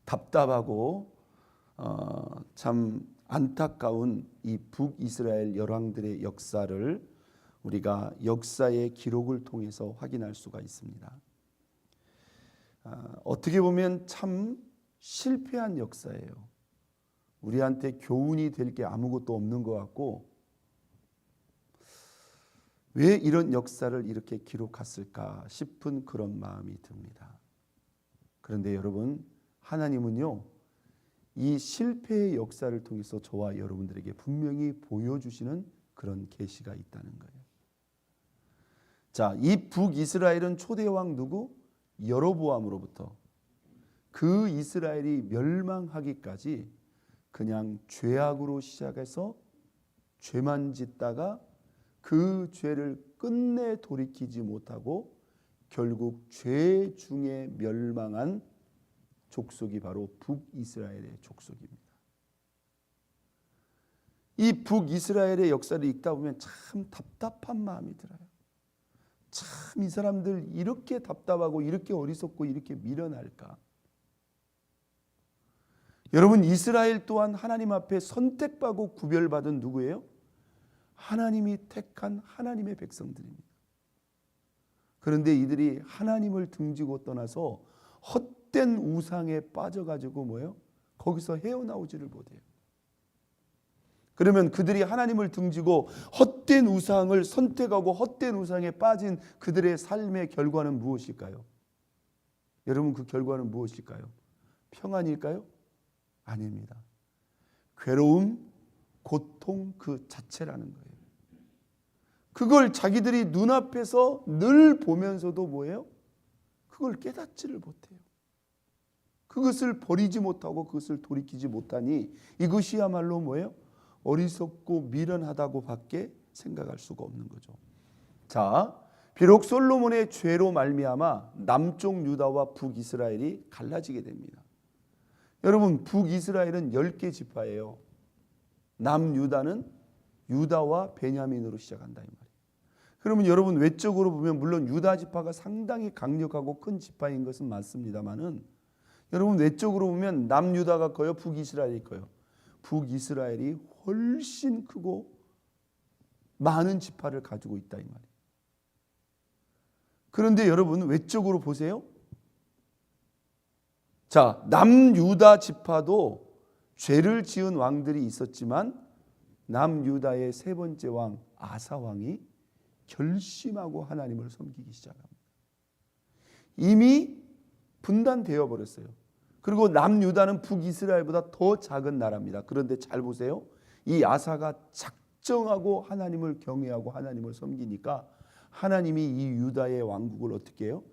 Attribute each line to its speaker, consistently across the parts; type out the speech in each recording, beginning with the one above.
Speaker 1: 답답하고 참 안타까운 이 북이스라엘 열왕들의 역사를 우리가 역사의 기록을 통해서 확인할 수가 있습니다. 어떻게 보면 참 실패한 역사예요. 우리한테 교훈이 될 게 아무것도 없는 것 같고, 왜 이런 역사를 이렇게 기록했을까 싶은 그런 마음이 듭니다. 그런데 여러분, 하나님은요, 이 실패의 역사를 통해서 저와 여러분들에게 분명히 보여주시는 그런 계시가 있다는 거예요. 자, 이 북이스라엘은 초대왕 누구? 여로보암으로부터 그 이스라엘이 멸망하기까지 그냥 죄악으로 시작해서 죄만 짓다가 그 죄를 끝내 돌이키지 못하고 결국 죄 중에 멸망한 족속이 바로 북이스라엘의 족속입니다. 이 북이스라엘의 역사를 읽다 보면 참 답답한 마음이 들어요. 참 이 사람들 이렇게 답답하고 이렇게 어리석고 이렇게 미련할까? 여러분, 이스라엘 또한 하나님 앞에 선택받고 구별받은 누구예요? 하나님이 택한 하나님의 백성들입니다. 그런데 이들이 하나님을 등지고 떠나서 헛된 우상에 빠져가지고 뭐예요? 거기서 헤어나오지를 못해요. 그러면 그들이 하나님을 등지고 헛된 우상을 선택하고 헛된 우상에 빠진 그들의 삶의 결과는 무엇일까요? 여러분, 그 결과는 무엇일까요? 평안일까요? 아닙니다. 괴로움, 고통 그 자체라는 거예요. 그걸 자기들이 눈앞에서 늘 보면서도 뭐예요? 그걸 깨닫지를 못해요. 그것을 버리지 못하고 그것을 돌이키지 못하니 이것이야말로 뭐예요? 어리석고 미련하다고 밖에 생각할 수가 없는 거죠. 자, 비록 솔로몬의 죄로 말미암아 남쪽 유다와 북이스라엘이 갈라지게 됩니다. 여러분, 북이스라엘은 10개 지파예요. 남유다는 유다와 베냐민으로 시작한다 이 말이에요. 그러면 여러분, 외적으로 보면 물론 유다 지파가 상당히 강력하고 큰 지파인 것은 맞습니다만은, 여러분 외적으로 보면 남유다가 커요, 북이스라엘이 커요? 북이스라엘이 훨씬 크고 많은 지파를 가지고 있다 이 말이에요. 그런데 여러분, 외적으로 보세요. 자, 남유다 지파도 죄를 지은 왕들이 있었지만 남유다의 세 번째 왕 아사 왕이 결심하고 하나님을 섬기기 시작합니다. 이미 분단되어 버렸어요. 그리고 남유다는 북이스라엘보다 더 작은 나라입니다. 그런데 잘 보세요. 이 아사가 작정하고 하나님을 경외하고 하나님을 섬기니까 하나님이 이 유다의 왕국을 어떻게 해요?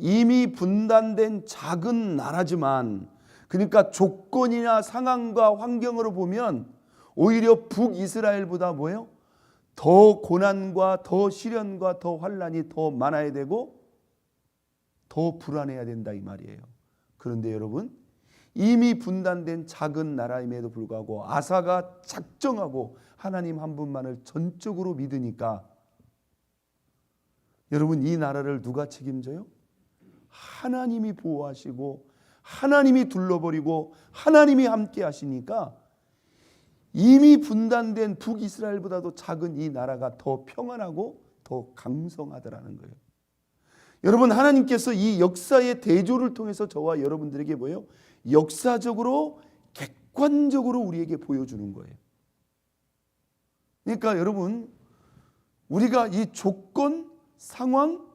Speaker 1: 이미 분단된 작은 나라지만, 그러니까 조건이나 상황과 환경으로 보면 오히려 북이스라엘보다 뭐예요? 더 고난과 더 시련과 더 환난이 더 많아야 되고 더 불안해야 된다 이 말이에요. 그런데 여러분, 이미 분단된 작은 나라임에도 불구하고 아사가 작정하고 하나님 한 분만을 전적으로 믿으니까 여러분, 이 나라를 누가 책임져요? 하나님이 보호하시고 하나님이 둘러버리고 하나님이 함께 하시니까 이미 분단된 북이스라엘보다도 작은 이 나라가 더 평안하고 더 강성하더라는 거예요. 여러분, 하나님께서 이 역사의 대조를 통해서 저와 여러분들에게 뭐예요? 역사적으로 객관적으로 우리에게 보여주는 거예요. 그러니까 여러분, 우리가 이 조건, 상황,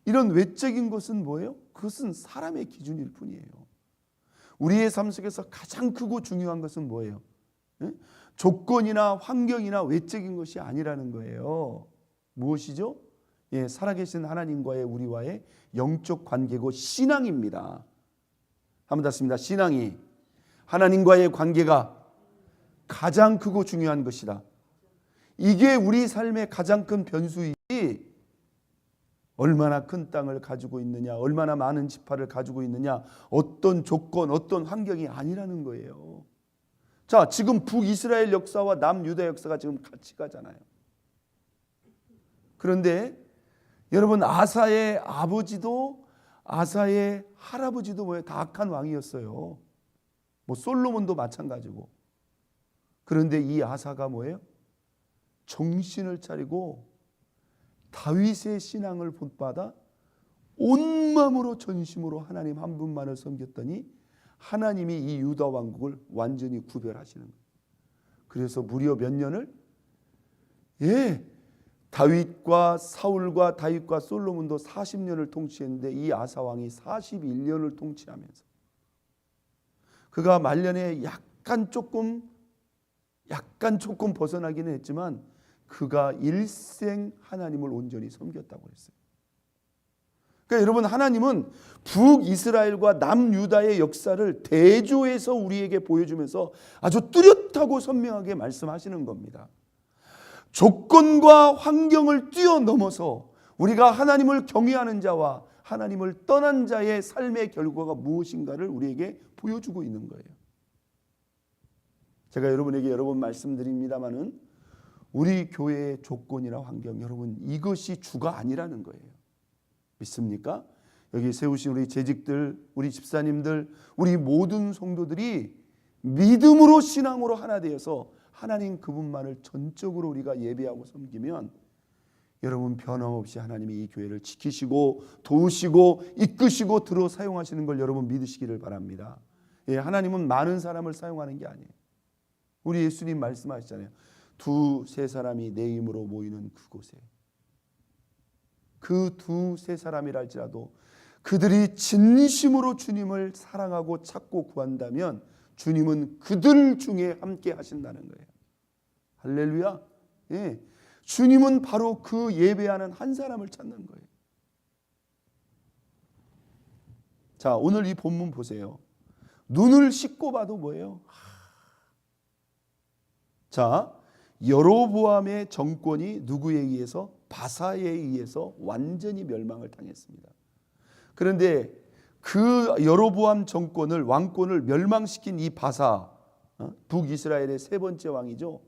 Speaker 1: 이런 외적인 것은 뭐예요? 그것은 사람의 기준일 뿐이에요. 우리의 삶 속에서 가장 크고 중요한 것은 뭐예요? 조건이나 환경이나 외적인 것이 아니라는 거예요. 무엇이죠? 살아계신 하나님과의 우리와의 영적 관계고 신앙입니다. 한번 더 습니다. 신앙이 하나님과의 관계가 가장 크고 중요한 것이다. 이게 우리 삶의 가장 큰 변수이지, 얼마나 큰 땅을 가지고 있느냐, 얼마나 많은 지파를 가지고 있느냐, 어떤 조건, 어떤 환경이 아니라는 거예요. 자, 지금 북이스라엘 역사와 남유다 역사가 지금 같이 가잖아요. 그런데 여러분, 아사의 아버지도 아사의 할아버지도 뭐예요? 다 악한 왕이었어요. 뭐 솔로몬도 마찬가지고. 그런데 이 아사가 뭐예요? 정신을 차리고 다윗의 신앙을 본받아 온 마음으로 전심으로 하나님 한 분만을 섬겼더니 하나님이 이 유다 왕국을 완전히 구별하시는 거예요. 그래서 무려 몇 년을 다윗과 사울과 다윗과 솔로몬도 40년을 통치했는데 이 아사 왕이 41년을 통치하면서 그가 말년에 약간 조금 벗어나기는 했지만 그가 일생 하나님을 온전히 섬겼다고 했어요. 그러니까 여러분, 하나님은 북이스라엘과 남유다의 역사를 대조해서 우리에게 보여주면서 아주 뚜렷하고 선명하게 말씀하시는 겁니다. 조건과 환경을 뛰어넘어서 우리가 하나님을 경외하는 자와 하나님을 떠난 자의 삶의 결과가 무엇인가를 우리에게 보여주고 있는 거예요. 제가 여러분에게 여러 번 말씀드립니다마는 우리 교회의 조건이나 환경, 여러분 이것이 주가 아니라는 거예요. 믿습니까? 여기 세우신 우리 재직들, 우리 집사님들, 우리 모든 성도들이 믿음으로 신앙으로 하나 되어서 하나님 그분만을 전적으로 우리가 예배하고 섬기면 여러분 변함없이 하나님이 이 교회를 지키시고 도우시고 이끄시고 들어 사용하시는 걸 여러분 믿으시기를 바랍니다. 하나님은 많은 사람을 사용하는 게 아니에요. 우리 예수님 말씀하시잖아요. 2-3 사람이 내 이름으로 모이는 그곳에, 그 2-3 사람이랄지라도 그들이 진심으로 주님을 사랑하고 찾고 구한다면 주님은 그들 중에 함께 하신다는 거예요. 할렐루야. 주님은 바로 그 예배하는 한 사람을 찾는 거예요. 자, 오늘 이 본문 보세요. 눈을 씻고 봐도 뭐예요? 자, 여로보암의 정권이 누구에 의해서? 바사에 의해서 완전히 멸망을 당했습니다. 그런데 그 여로보암 정권을, 왕권을 멸망시킨 이 바사, 북이스라엘의 3번째 왕이죠.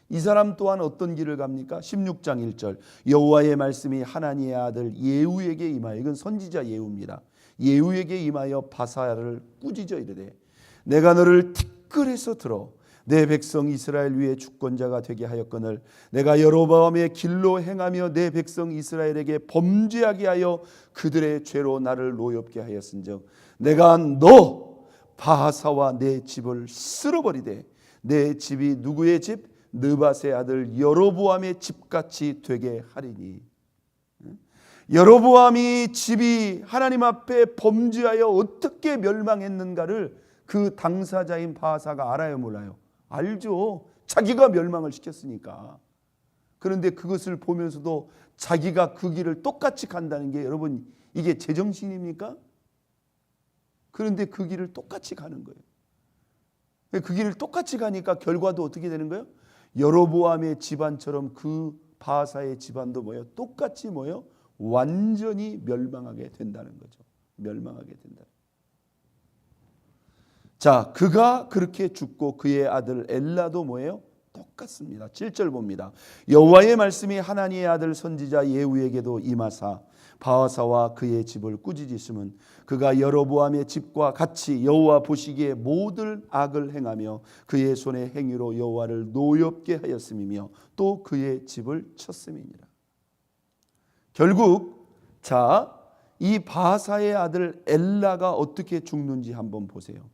Speaker 1: 이 사람 또한 어떤 길을 갑니까? 16장 1절 여호와의 말씀이 하나니의 아들 예후에게 임하여, 이건 선지자 예후입니다. 예후에게 임하여 바사를 꾸짖어 이르되 내가 너를 티끌에서 들어 내 백성 이스라엘 위에 주권자가 되게 하였거늘 내가 여로보암의 길로 행하며 내 백성 이스라엘에게 범죄하게 하여 그들의 죄로 나를 노엽게 하였은즉 내가 너 바사와 내 집을 쓸어버리되 내 집이 누구의 집? 느밧의 아들 여로보암의 집같이 되게 하리니. 여로보암이 집이 하나님 앞에 범죄하여 어떻게 멸망했는가를 그 당사자인 바사가 알아요, 몰라요? 알죠. 자기가 멸망을 시켰으니까. 그런데 그것을 보면서도 자기가 그 길을 똑같이 간다는 게 여러분 이게 제정신입니까? 그런데 그 길을 똑같이 가는 거예요. 그 길을 똑같이 가니까 결과도 어떻게 되는 거예요? 여로보암의 집안처럼 그 바사의 집안도 뭐예요? 똑같이 뭐예요? 완전히 멸망하게 된다는 거죠. 멸망하게 된다. 자, 그가 그렇게 죽고 그의 아들 엘라도 뭐예요? 똑같습니다. 7절 봅니다. 여호와의 말씀이 하나니의 아들 선지자 예후에게도 임하사 바사와 그의 집을 꾸짖으시면 그가 여로보암의 집과 같이 여호와 보시기에 모든 악을 행하며 그의 손의 행위로 여호와를 노엽게 하였음이며 또 그의 집을 쳤음이니라. 결국 이 바사의 아들 엘라가 어떻게 죽는지 한번 보세요.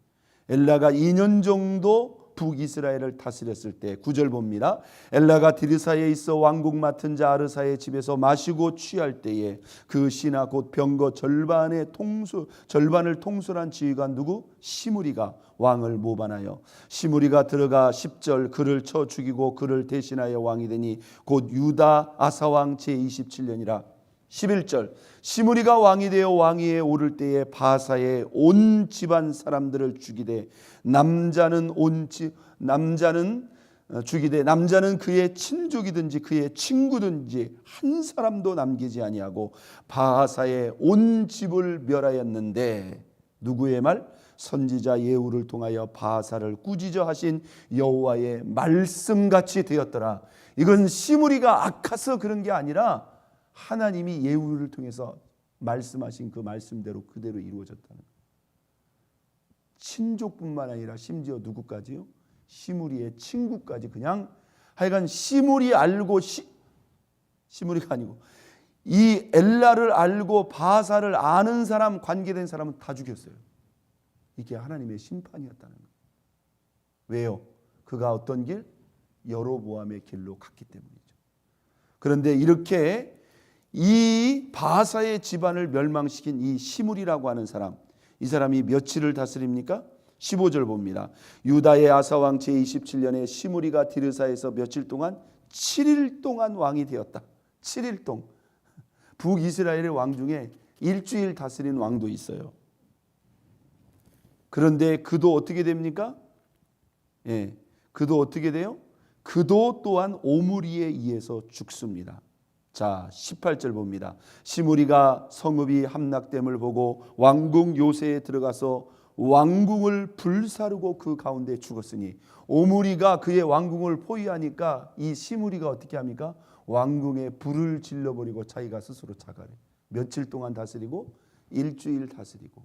Speaker 1: 엘라가 2년 정도 북이스라엘을 다스렸을 때 9절 봅니다. 엘라가 디르사에 있어 왕국 맡은 자 아르사의 집에서 마시고 취할 때에 그 신하 곧 병거 절반을 통솔한 지휘관 누구? 시므리가 왕을 모반하여 시므리가 들어가 10절 그를 쳐 죽이고 그를 대신하여 왕이 되니 곧 유다 아사왕 제27년이라. 11절 시므리가 왕이 되어 왕위에 오를 때에 바사의 온 집안 사람들을 죽이되 남자는 죽이되 남자는 그의 친족이든지 그의 친구든지 한 사람도 남기지 아니하고 바사의 온 집을 멸하였는데 누구의 말? 선지자 예후를 통하여 바사를 꾸짖어 하신 여호와의 말씀같이 되었더라. 이건 시므리가 악해서 그런 게 아니라 하나님이 예후를 통해서 말씀하신 그 말씀대로 그대로 이루어졌다는 거예요. 친족뿐만 아니라 심지어 누구까지요? 시므리의 친구까지 그냥 하여간 시므리 알고 시므리가 아니고 이 엘라를 알고 바사를 아는 사람, 관계된 사람은 다 죽였어요. 이게 하나님의 심판이었다는 거예요. 왜요? 그가 어떤 길? 여로보암의 길로 갔기 때문이죠. 그런데 이렇게 이 바사의 집안을 멸망시킨 이 시므리라고 하는 사람, 이 사람이 며칠을 다스립니까? 15절 봅니다. 유다의 아사왕 제27년에 시므리가 디르사에서 며칠 동안 7일 동안 왕이 되었다. 7일 동안. 북이스라엘의 왕 중에 일주일 다스린 왕도 있어요. 그런데 그도 어떻게 됩니까? 예, 그도 어떻게 돼요? 그도 또한 오므리에 의해서 죽습니다. 자, 18절 봅니다. 시므리가 성읍이 함락됨을 보고 왕궁 요새에 들어가서 왕궁을 불사르고 그 가운데 죽었으니, 오므리가 그의 왕궁을 포위하니까 이 시므리가 어떻게 합니까? 왕궁에 불을 질러버리고 자기가 스스로 자가래. 며칠 동안 다스리고 일주일 다스리고.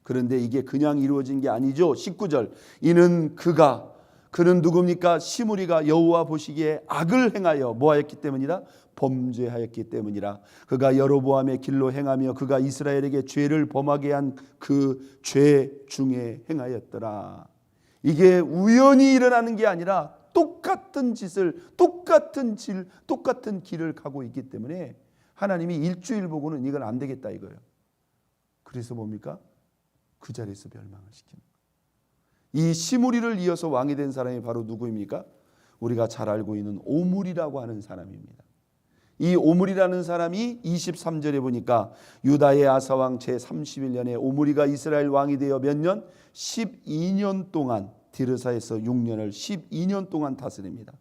Speaker 1: 그런데 이게 그냥 이루어진 게 아니죠. 19절. 이는 그는 누굽니까? 시므리가 여호와 보시기에 악을 행하여 뭐하였기 때문이라? 범죄하였기 때문이라. 그가 여로보암의 길로 행하며 그가 이스라엘에게 죄를 범하게 한 그 죄 중에 행하였더라. 이게 우연히 일어나는 게 아니라 똑같은 짓을 똑같은 길을 가고 있기 때문에 하나님이 일주일 보고는 이건 안 되겠다 이거예요. 그래서 뭡니까? 그 자리에서 멸망을 시키는 거예요. 이 시므리를 이어서 왕이 된 사람이 바로 누구입니까? 우리가 잘 알고 있는 오므리라고 하는 사람입니다. 이 오므리라는 사람이 23절에 보니까 유다의 아사왕 제31년에 오므리가 이스라엘 왕이 되어 몇 년? 12년 동안 디르사에서 6년을 12년 동안 다스립니다.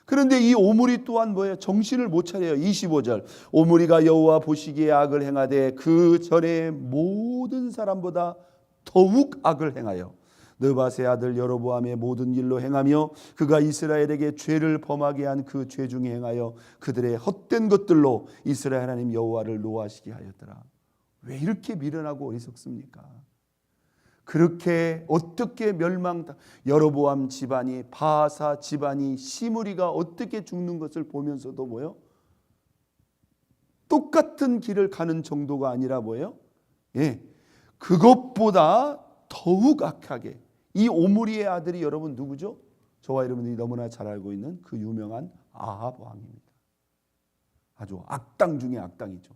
Speaker 1: 그런데 이 오므리 또한 뭐예요? 정신을 못 차려요. 25절. 오므리가 여호와 보시기에 악을 행하되 그 전에 모든 사람보다 더욱 악을 행하여 느밧의 아들 여로보암의 모든 일로 행하며 그가 이스라엘에게 죄를 범하게 한 그 죄 중에 행하여 그들의 헛된 것들로 이스라엘 하나님 여호와를 노하시게 하였더라. 왜 이렇게 미련하고 어리석습니까? 그렇게 어떻게 여로보암 집안이, 바사 집안이, 시므리가 어떻게 죽는 것을 보면서도 뭐예요? 똑같은 길을 가는 정도가 아니라 뭐예요? 예, 그것보다 더욱 악하게. 이 오므리의 아들이 여러분 누구죠? 저와 여러분들이 너무나 잘 알고 있는 그 유명한 아합 왕입니다. 아주 악당 중에 악당이죠.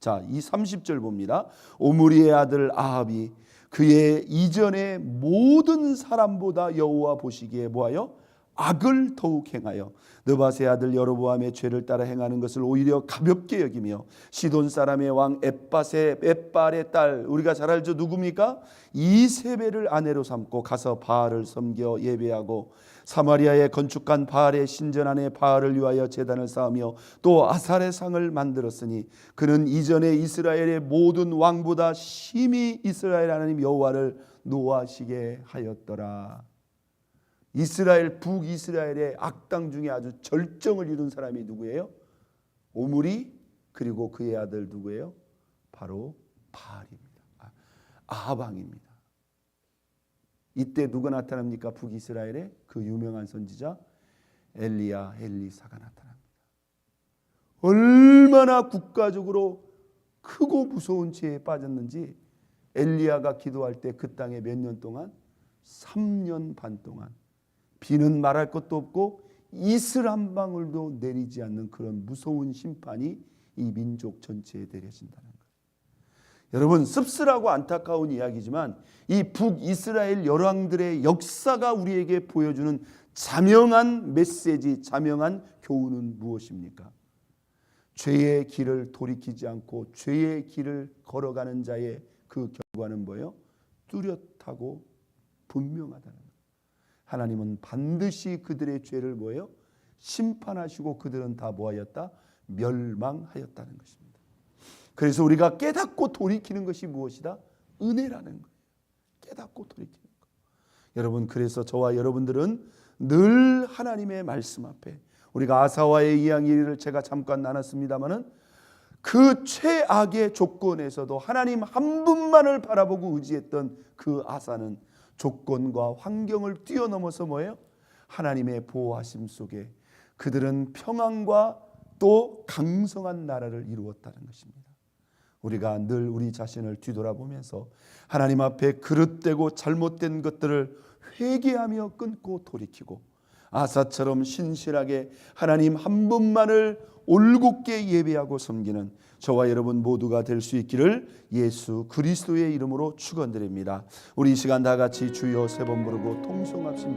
Speaker 1: 자, 이 30절 봅니다. 오므리의 아들 아합이 그의 이전의 모든 사람보다 여호와 보시기에 뭐하여? 악을 더욱 행하여 느밧의 아들 여로보암의 죄를 따라 행하는 것을 오히려 가볍게 여기며 시돈 사람의 왕 엣발의 딸, 우리가 잘 알죠? 누굽니까? 이세벨을 아내로 삼고 가서 바알을 섬겨 예배하고 사마리아에 건축한 바알의 신전 안에 바알을 위하여 제단을 쌓으며 또 아살의 상을 만들었으니 그는 이전에 이스라엘의 모든 왕보다 심히 이스라엘 하나님 여호와를 노하시게 하였더라. 이스라엘, 북이스라엘의 악당 중에 아주 절정을 이룬 사람이 누구예요? 오므리, 그리고 그의 아들 누구예요? 바로 바알입니다. 아합 왕입니다. 이때 누가 나타납니까? 북이스라엘의 그 유명한 선지자 엘리사가 나타납니다. 얼마나 국가적으로 크고 무서운 죄에 빠졌는지 엘리야가 기도할 때 그 땅에 몇 년 동안? 3년 반 동안 비는 말할 것도 없고 이슬 한 방울도 내리지 않는 그런 무서운 심판이 이 민족 전체에 내려진다는 거예요. 여러분, 씁쓸하고 안타까운 이야기지만 이 북이스라엘 열왕들의 역사가 우리에게 보여주는 자명한 메시지, 자명한 교훈은 무엇입니까? 죄의 길을 돌이키지 않고 죄의 길을 걸어가는 자의 그 결과는 뭐예요? 뚜렷하고 분명하다는 거예요. 하나님은 반드시 그들의 죄를 뭐예요? 심판하시고 그들은 다 뭐하였다? 멸망하였다는 것입니다. 그래서 우리가 깨닫고 돌이키는 것이 무엇이다? 은혜라는 거예요. 깨닫고 돌이키는 것. 여러분, 그래서 저와 여러분들은 늘 하나님의 말씀 앞에, 우리가 아사와의 이야기를 제가 잠깐 나눴습니다마는 그 최악의 조건에서도 하나님 한 분만을 바라보고 의지했던 그 아사는 조건과 환경을 뛰어넘어서 뭐예요? 하나님의 보호하심 속에 그들은 평안과 또 강성한 나라를 이루었다는 것입니다. 우리가 늘 우리 자신을 뒤돌아보면서 하나님 앞에 그릇되고 잘못된 것들을 회개하며 끊고 돌이키고 아사처럼 신실하게 하나님 한 분만을 올곧게 예배하고 섬기는 저와 여러분 모두가 될 수 있기를 예수 그리스도의 이름으로 축원드립니다. 우리 이 시간 다 같이 주여 세 번 부르고 통성합시다.